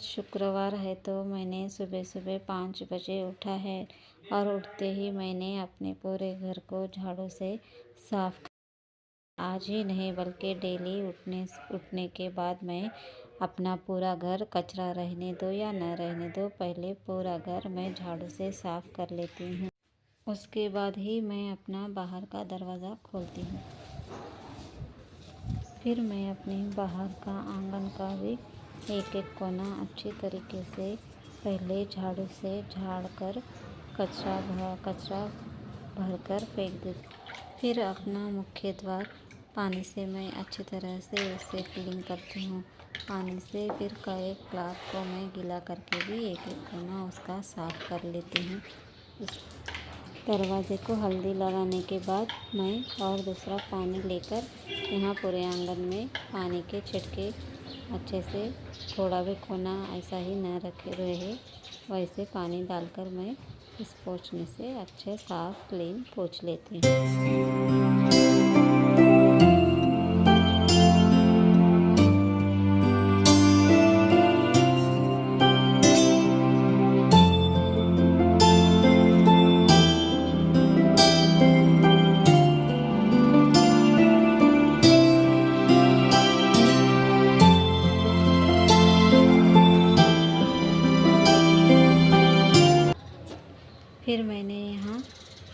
शुक्रवार है तो मैंने सुबह सुबह 5 बजे उठा है और उठते ही मैंने अपने पूरे घर को झाड़ू से साफ आज ही नहीं बल्कि डेली उठने के बाद मैं अपना पूरा घर, कचरा रहने दो या न रहने दो, पहले पूरा घर मैं झाड़ू से साफ कर लेती हूँ। उसके बाद ही मैं अपना बाहर का दरवाज़ा खोलती हूँ। फिर मैं अपने बाहर का आंगन का भी एक एक कोना अच्छी तरीके से पहले झाड़ू से झाड़ कर कचरा भर कर फेंक देती। फिर अपना मुख्य द्वार पानी से मैं अच्छी तरह से उसे क्लीन करती हूँ। पानी से फिर कई क्लॉथ को मैं गीला करके भी एक एक कोना उसका साफ कर लेती हूँ। उस दरवाज़े को हल्दी लगाने के बाद मैं और दूसरा पानी लेकर यहाँ पूरे आंगन में पानी के छिड़के अच्छे से, थोड़ा भी कोना ऐसा ही न रहे वैसे पानी डालकर मैं इस पोंछने से अच्छे साफ क्लीन पोंछ लेती हूँ। फिर मैंने यहाँ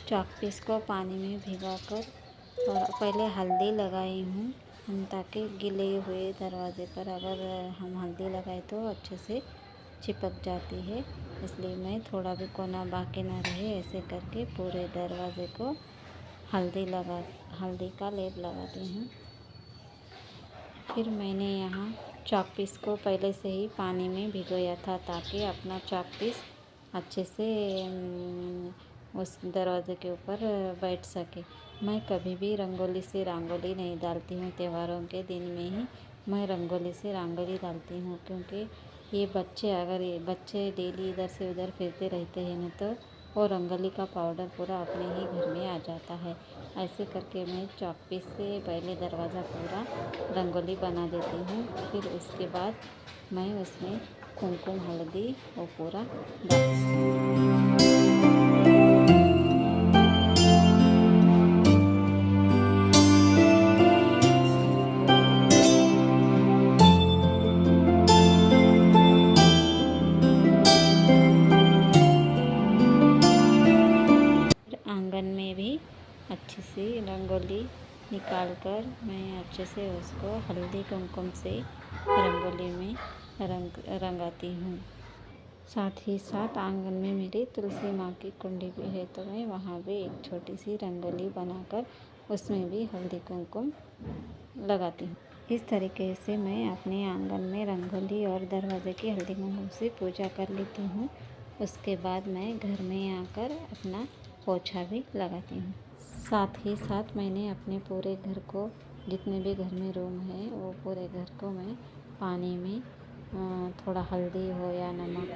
चॉक पीस को पानी में भिगाकर और पहले हल्दी लगाई हूँ ताकि गीले हुए दरवाज़े पर अगर हम हल्दी लगाए तो अच्छे से चिपक जाती है, इसलिए मैं थोड़ा भी कोना बाकी ना रहे ऐसे करके पूरे दरवाज़े को हल्दी का लेप लगाती हूँ। फिर मैंने यहाँ चॉक पीस को पहले से ही पानी में भिगोया था ताकि अपना चॉक पीस अच्छे से उस दरवाज़े के ऊपर बैठ सके। मैं कभी भी रंगोली से रंगोली नहीं डालती हूँ, त्योहारों के दिन में ही मैं रंगोली से रंगोली डालती हूँ, क्योंकि ये बच्चे डेली इधर से उधर फिरते रहते हैं ना, तो वो रंगोली का पाउडर पूरा अपने ही घर में आ जाता है। ऐसे करके मैं चॉक पीस से पहले दरवाज़ा पूरा रंगोली बना देती हूँ। फिर उसके बाद मैं उसमें कुमकुम हल्दी वो पूरा आंगन में भी अच्छी सी रंगोली निकाल कर मैं अच्छे से उसको हल्दी कुमकुम से रंगोली में रंगाती हूँ। साथ ही साथ आंगन में मेरी तुलसी माँ की कुंडी भी है, तो मैं वहाँ भी एक छोटी सी रंगोली बनाकर उसमें भी हल्दी कुमकुम लगाती हूँ। इस तरीके से मैं अपने आंगन में रंगोली और दरवाज़े की हल्दी कुमकुम से पूजा कर लेती हूँ। उसके बाद मैं घर में आकर अपना पोछा भी लगाती हूँ। साथ ही साथ मैंने अपने पूरे घर को, जितने भी घर में रूम है वो पूरे घर को मैं पानी में थोड़ा हल्दी हो या नमक,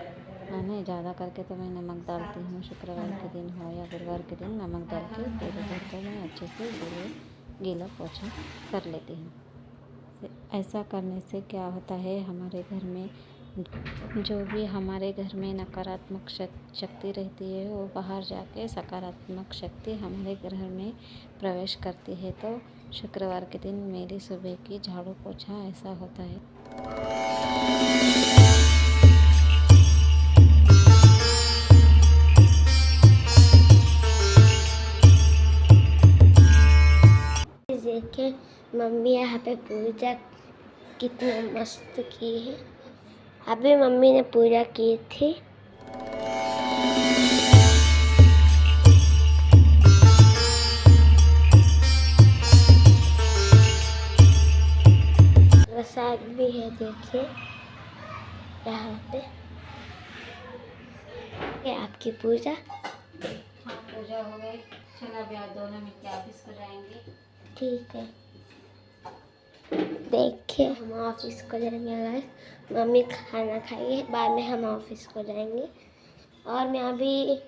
मैंने ज़्यादा करके तो मैं नमक डालती हूँ, शुक्रवार के दिन हो या गुरुवार के दिन नमक डाल के पूरे घर को मैं अच्छे से गीला पोछा कर लेती हूँ। ऐसा करने से क्या होता है, हमारे घर में जो भी हमारे घर में नकारात्मक शक्ति रहती है वो बाहर जाके सकारात्मक शक्ति हमारे घर में प्रवेश करती है। तो शुक्रवार के दिन मेरी सुबह की झाड़ू पोछा ऐसा होता है। देखिए मम्मी यहाँ पे पूजा कितना मस्त की है। अभी मम्मी ने पूजा की थी। प्रसाद भी है, देखिए यहाँ पे। ये आपकी पूजा? हाँ, पूजा हो गई। चलो अभी आप दोनों मिलके ऑफिस को जाएंगे। ठीक है। देखिए हम ऑफिस को जाएंगे गाइस। मम्मी खाना खाएगी, बाद में हम ऑफिस को जाएंगे। और मैं अभी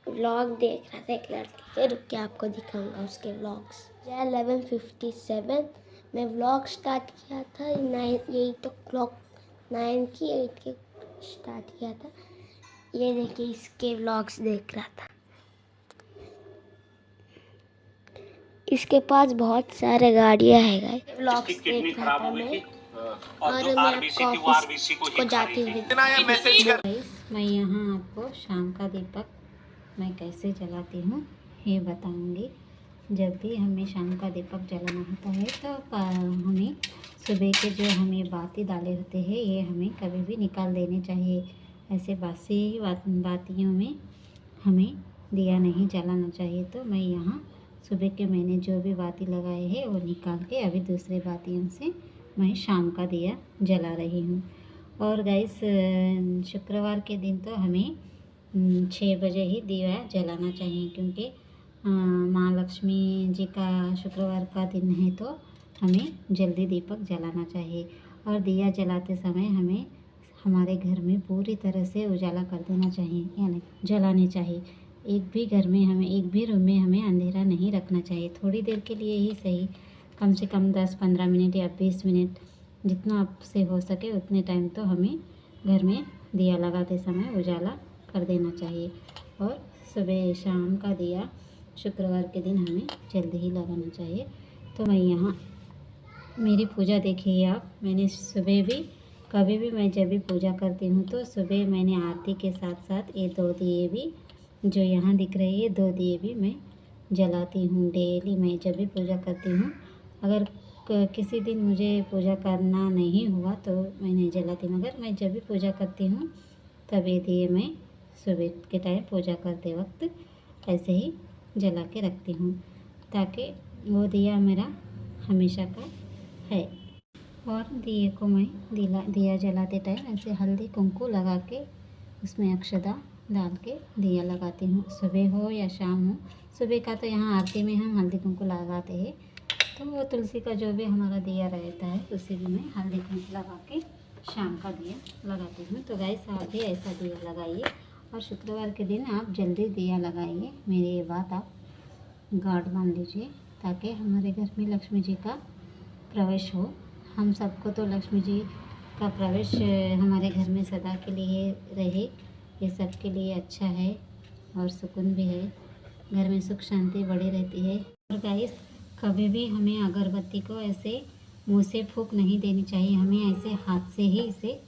व्लॉग देख रहा था एक लड़के के, रुक के आपको दिखाऊंगा उसके व्लॉग्स। 11:57 मैं व्लॉग स्टार्ट किया था, 8 o'clock 9 की 8 की स्टार्ट किया था। ये देखिए इसके व्लॉग्स देख रहा था। इसके पास बहुत सारे गाड़ियाँ है गाइस। व्लॉग्स देख रहा था मैं और मैं आपको ऑफिस को जाती हुई गाइस मैं यहाँ आपको शाम का दीपक मैं कैसे जलाती हूँ ये बताऊँगी। जब भी हमें शाम का दीपक जलाना होता है तो हमें सुबह के जो हमें बाती डाले होते हैं ये हमें कभी भी निकाल देने चाहिए। ऐसे बासी बातियों में हमें दिया नहीं जलाना चाहिए। तो मैं यहाँ सुबह के मैंने जो भी बाती लगाए हैं वो निकाल के अभी दूसरे बातियों से मैं शाम का दिया जला रही हूँ। और गाइस शुक्रवार के दिन तो हमें 6 बजे ही दिया जलाना चाहिए, क्योंकि माँ लक्ष्मी जी का शुक्रवार का दिन है तो हमें जल्दी दीपक जलाना चाहिए। और दिया जलाते समय हमें हमारे घर में पूरी तरह से उजाला कर देना चाहिए, यानी जलाने चाहिए। एक भी घर में हमें एक भी रूम में हमें अंधेरा नहीं रखना चाहिए। थोड़ी देर के लिए ही सही, कम से कम 10-15 मिनट या 20 मिनट जितना आपसे हो सके उतने टाइम तो हमें घर में दिया लगाते समय उजाला कर देना चाहिए। और सुबह शाम का दिया शुक्रवार के दिन हमें जल्दी ही लगाना चाहिए। तो मैं यहाँ मेरी पूजा देखिए आप, मैंने सुबह भी कभी भी मैं जब भी पूजा करती हूँ तो सुबह मैंने आरती के साथ साथ ये 2 दिए भी जो यहाँ दिख रही है 2 दिए भी मैं जलाती हूँ डेली। मैं जब भी पूजा करती हूँ, अगर किसी दिन मुझे पूजा करना नहीं हुआ तो मैं नहीं जलाती, मगर मैं जब भी पूजा करती हूँ तब ये दिए मैं सुबह के टाइम पूजा करते वक्त ऐसे ही जला के रखती हूँ, ताकि वो दिया मेरा हमेशा का है। और दिए को मैं दिया जलाते टाइम ऐसे हल्दी कुंकू लगा के उसमें अक्षता डाल के दिया लगाती हूँ, सुबह हो या शाम हो। सुबह का तो यहाँ आरती में हम हल्दी कुंकू लगाते हैं, तो वो तुलसी का जो भी हमारा दिया रहता है उसी में मैं हल्दी कुंकू लगा के शाम का दिया लगाती हूँ। तो गाइस आप भी ऐसा दिया लगाइए और शुक्रवार के दिन आप जल्दी दिया लगाइए। मेरी ये बात आप गार्ड मान लीजिए, ताकि हमारे घर में लक्ष्मी जी का प्रवेश हो। हम सबको तो लक्ष्मी जी का प्रवेश हमारे घर में सदा के लिए रहे, ये सब के लिए अच्छा है और सुकून भी है, घर में सुख शांति बड़ी रहती है। और गाइस कभी भी हमें अगरबत्ती को ऐसे मुंह से फूंक नहीं देनी चाहिए, हमें ऐसे हाथ से ही इसे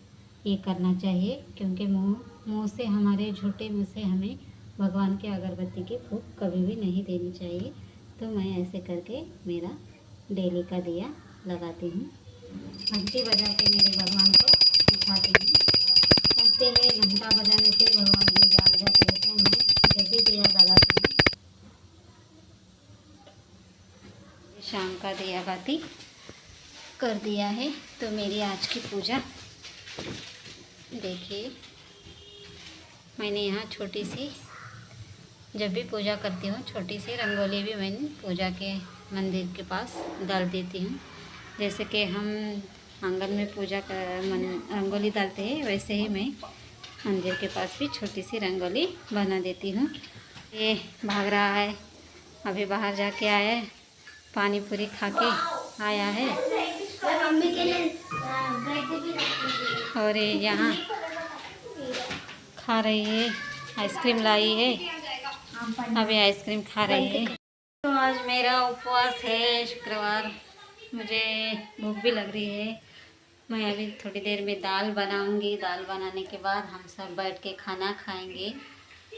ये करना चाहिए, क्योंकि मुंह से हमारे झूठे मुंह से हमें भगवान के अगरबत्ती की फूंक कभी भी नहीं देनी चाहिए। तो मैं ऐसे करके मेरा डेली का दिया लगाती हूँ, घंटी बजा के मेरे भगवान को उठाती हूँ। कहते हैं घंटा बजाने से भगवान जी जाग जाते हैं, तो मैं जब भी दिया लगाती हूँ शाम का दिया बाती कर दिया है। तो मेरी आज की पूजा देखिए, मैंने यहाँ छोटी सी जब भी पूजा करती हूँ छोटी सी रंगोली भी मैंने पूजा के मंदिर के पास डाल देती हूँ। जैसे कि हम आंगन में पूजा कर रंगोली डालते हैं, वैसे ही मैं मंदिर के पास भी छोटी सी रंगोली बना देती हूँ। ये भाग रहा है, अभी बाहर जाके आया है, पानी पूरी खा के आया है। और ये यहाँ खा रही है, आइसक्रीम लाई है, अभी आइसक्रीम खा रही है। तो आज मेरा उपवास है, शुक्रवार, मुझे भूख भी लग रही है। मैं अभी थोड़ी देर में दाल बनाऊंगी, दाल बनाने के बाद हम सब बैठ के खाना खाएंगे।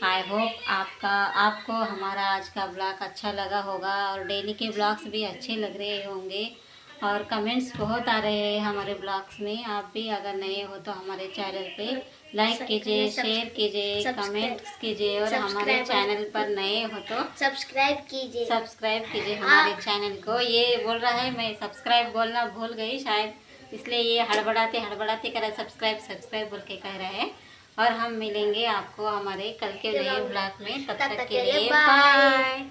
आई होप आपको हमारा आज का ब्लॉग अच्छा लगा होगा और डेली के ब्लॉग्स भी अच्छे लग रहे होंगे। और कमेंट्स बहुत आ रहे हैं हमारे ब्लॉग्स में। आप भी अगर नए हो तो हमारे चैनल पे लाइक कीजिए, शेयर कीजिए, कमेंट्स कीजिए, और हमारे चैनल पर नए हो तो सब्सक्राइब कीजिए हमारे चैनल को। ये बोल रहा है, मैं सब्सक्राइब बोलना भूल गई शायद, इसलिए ये हड़बड़ाते कर सब्सक्राइब बोल के कह रहे हैं। और हम मिलेंगे आपको हमारे कल के नए ब्लॉग में, तब तक के लिए बाय।